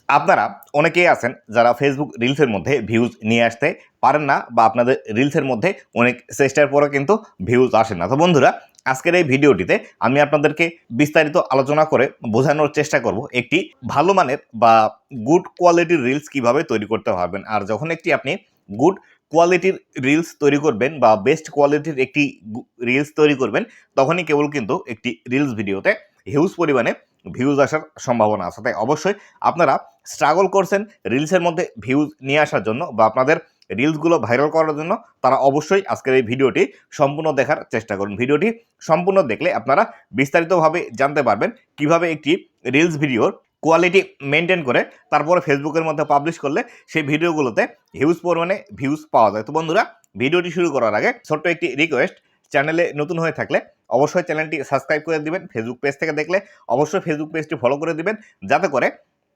আপনারা অনেকেই আছেন যারা ফেসবুক রিলসের মধ্যে ভিউজ নিয়ে আসতে পারেন না বা আপনাদের রিলসের মধ্যে অনেক চেষ্টার পরেও কিন্তু ভিউজ আসে না। তো বন্ধুরা, আজকের এই ভিডিওটিতে আমি আপনাদেরকে বিস্তারিত আলোচনা করে বোঝানোর চেষ্টা করব একটি ভালো মানের বা গুড কোয়ালিটির রিলস কিভাবে তৈরি করতে পারবেন। আর যখন আপনি গুড কোয়ালিটির রিলস তৈরি করবেন বা বেস্ট কোয়ালিটির একটি রিলস তৈরি করবেন, তখনই কেবল কিন্তু একটি রিলস ভিডিওতে হিউজ পরিমাণে ভিউজ আসার সম্ভাবনা আছে। তাই অবশ্যই আপনারা স্ট্রাগল করছেন রিলসের মধ্যে ভিউজ নিয়ে আসার জন্য বা আপনাদের রিলসগুলো ভাইরাল করার জন্য, তারা অবশ্যই আজকের এই ভিডিওটি সম্পূর্ণ দেখার চেষ্টা করুন। ভিডিওটি সম্পূর্ণ দেখলে আপনারা বিস্তারিতভাবে জানতে পারবেন কিভাবে একটি রিলস ভিডিওর কোয়ালিটি মেনটেন করে তারপরে ফেসবুকের মধ্যে পাবলিশ করলে সেই ভিডিওগুলোতে হিউজ পরিমাণে ভিউজ পাওয়া যায়। তো বন্ধুরা, ভিডিওটি শুরু করার আগে ছোট্ট একটি রিকোয়েস্ট, চ্যানেলে নতুন হয়ে থাকলে অবশ্যই চ্যানেলটি সাবস্ক্রাইব করে দিবেন। ফেসবুক পেজ থেকে দেখলে অবশ্যই ফেসবুক পেজটি ফলো করে দিবেন, যাতে করে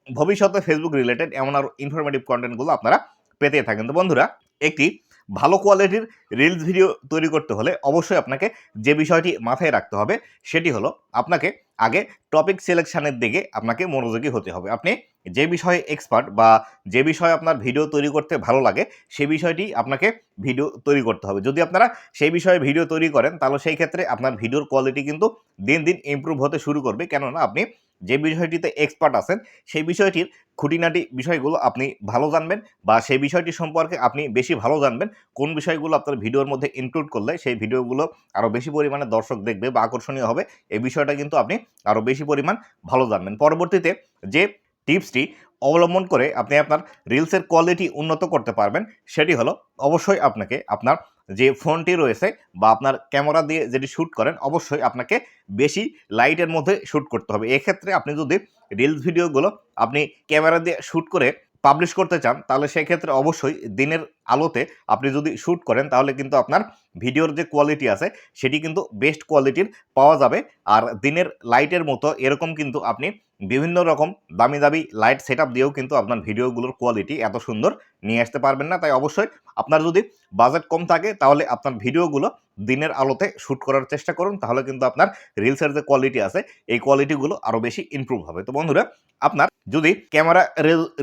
ভবিষ্যতে ফেসবুক রিলেটেড এমন আরও ইনফরমেটিভ কন্টেন্টগুলো আপনারা পেতে থাকেন। তো বন্ধুরা, একটি ভালো কোয়ালিটির রিলস ভিডিও তৈরি করতে হলে অবশ্যই আপনাকে যে বিষয়টি মাথায় রাখতে হবে সেটি হলো আপনাকে আগে টপিক সিলেকশনের দিকে আপনাকে মনোযোগী হতে হবে। আপনি যে বিষয়ে এক্সপার্ট বা যে বিষয়ে আপনার ভিডিও তৈরি করতে ভালো লাগে সেই বিষয়টি আপনাকে ভিডিও তৈরি করতে হবে। যদি আপনারা সেই বিষয়ে ভিডিও তৈরি করেন তাহলে সেই ক্ষেত্রে আপনার ভিডিওর কোয়ালিটি কিন্তু দিন দিন ইমপ্রুভ হতে শুরু করবে, কেননা আপনি যে বিষয়টিতে এক্সপার্ট আছেন সেই বিষয়টির খুঁটিনাটি বিষয়গুলো আপনি ভালো জানবেন বা সেই বিষয়টি সম্পর্কে আপনি বেশি ভালো জানবেন। কোন বিষয়গুলো আপনার ভিডিওর মধ্যে ইনক্লুড করলে সেই ভিডিওগুলো আরও বেশি পরিমাণে দর্শক দেখবে বা আকর্ষণীয় হবে, এই বিষয়টা কিন্তু আপনি আরও বেশি পরিমাণ ভালো জানবেন। পরবর্তীতে যে টিপসটি অবলম্বন করে আপনি আপনার রিলসের কোয়ালিটি উন্নত করতে পারবেন সেটি হলো অবশ্যই আপনাকে আপনার যে ফোনটি রয়েছে বা আপনার ক্যামেরা দিয়ে যেটি শ্যুট করেন অবশ্যই আপনাকে বেশি লাইটের মধ্যে শ্যুট করতে হবে। এক্ষেত্রে আপনি যদি রিলস ভিডিওগুলো আপনি ক্যামেরা দিয়ে শ্যুট করে পাবলিশ করতে চান তাহলে সেক্ষেত্রে অবশ্যই দিনের আলোতে আপনি যদি শ্যুট করেন তাহলে কিন্তু আপনার ভিডিওর যে কোয়ালিটি আছে সেটি কিন্তু বেস্ট কোয়ালিটির পাওয়া যাবে। আর দিনের লাইটের মতো এরকম কিন্তু আপনি বিভিন্ন রকম দামি দামি লাইট সেট আপ দিয়েও কিন্তু আপনার ভিডিওগুলোর কোয়ালিটি এত সুন্দর নিয়ে আসতে পারবেন না। তাই অবশ্যই আপনার যদি বাজেট কম থাকে তাহলে আপনার ভিডিওগুলো দিনের আলোতে শ্যুট করার চেষ্টা করুন, তাহলে কিন্তু আপনার রিলসের যে কোয়ালিটি আছে এই কোয়ালিটিগুলো আরও বেশি ইমপ্রুভ হবে। তো বন্ধুরা, আপনার যদি ক্যামেরা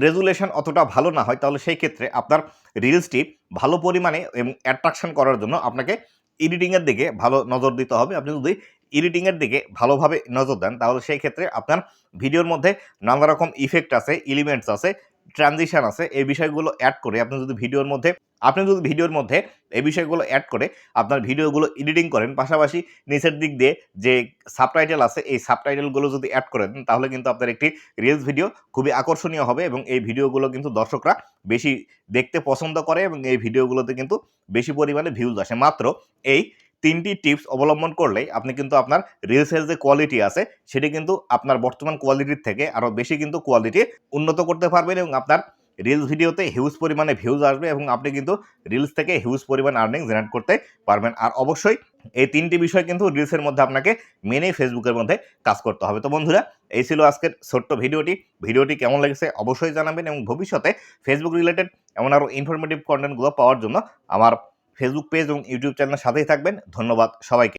রেজুলেশন অতটা ভালো না হয় তাহলে সেই ক্ষেত্রে আপনার রিলসটি ভালো পরিমাণে এবং অ্যাট্রাকশন করার জন্য আপনাকে এডিটিংয়ের দিকে ভালো নজর দিতে হবে। আপনি যদি এডিটিংয়ের দিকে ভালোভাবে নজর দেন তাহলে সেই ক্ষেত্রে আপনার ভিডিওর মধ্যে নানা রকম ইফেক্ট আছে, এলিমেন্টস আছে, ট্রানজিশন আছে, এই বিষয়গুলো অ্যাড করে আপনি যদি ভিডিওর মধ্যে এই বিষয়গুলো অ্যাড করে আপনার ভিডিওগুলো এডিটিং করেন, পাশাপাশি নিচের দিক দিয়ে যে সাবটাইটেল আছে এই সাবটাইটেলগুলো যদি অ্যাড করে দেন তাহলে কিন্তু আপনার একটি রিলস ভিডিও খুবই আকর্ষণীয় হবে এবং এই ভিডিওগুলো কিন্তু দর্শকরা বেশি দেখতে পছন্দ করে এবং এই ভিডিওগুলোতে কিন্তু বেশি পরিমাণে ভিউজ আসে। মাত্র এই ৩টি টিপস অবলম্বন করলেই আপনি কিন্তু আপনার রিলসের যে কোয়ালিটি আছে সেটি কিন্তু আপনার বর্তমান কোয়ালিটির থেকে আরও বেশি কিন্তু কোয়ালিটি উন্নত করতে পারবেন এবং আপনার রিলস ভিডিওতে হিউজ পরিমাণে ভিউজ আসবে এবং আপনি কিন্তু রিলস থেকে হিউজ পরিমাণ আর্নিং জেনারেট করতে পারবেন। আর অবশ্যই এই ৩টি বিষয় কিন্তু রিলসের মধ্যে আপনাকে মেনে ফেসবুকের মধ্যে কাজ করতে হবে। তো বন্ধুরা, এই ছিল আজকের ছোট্ট ভিডিওটি কেমন লেগেছে অবশ্যই জানাবেন এবং ভবিষ্যতে ফেসবুক রিলেটেড এমন আরও ইনফরমেটিভ কন্টেন্টগুলো পাওয়ার জন্য আমার ফেসবুক পেজ এবং ইউটিউব চ্যানেলের সাথেই থাকবেন। ধন্যবাদ সবাইকে।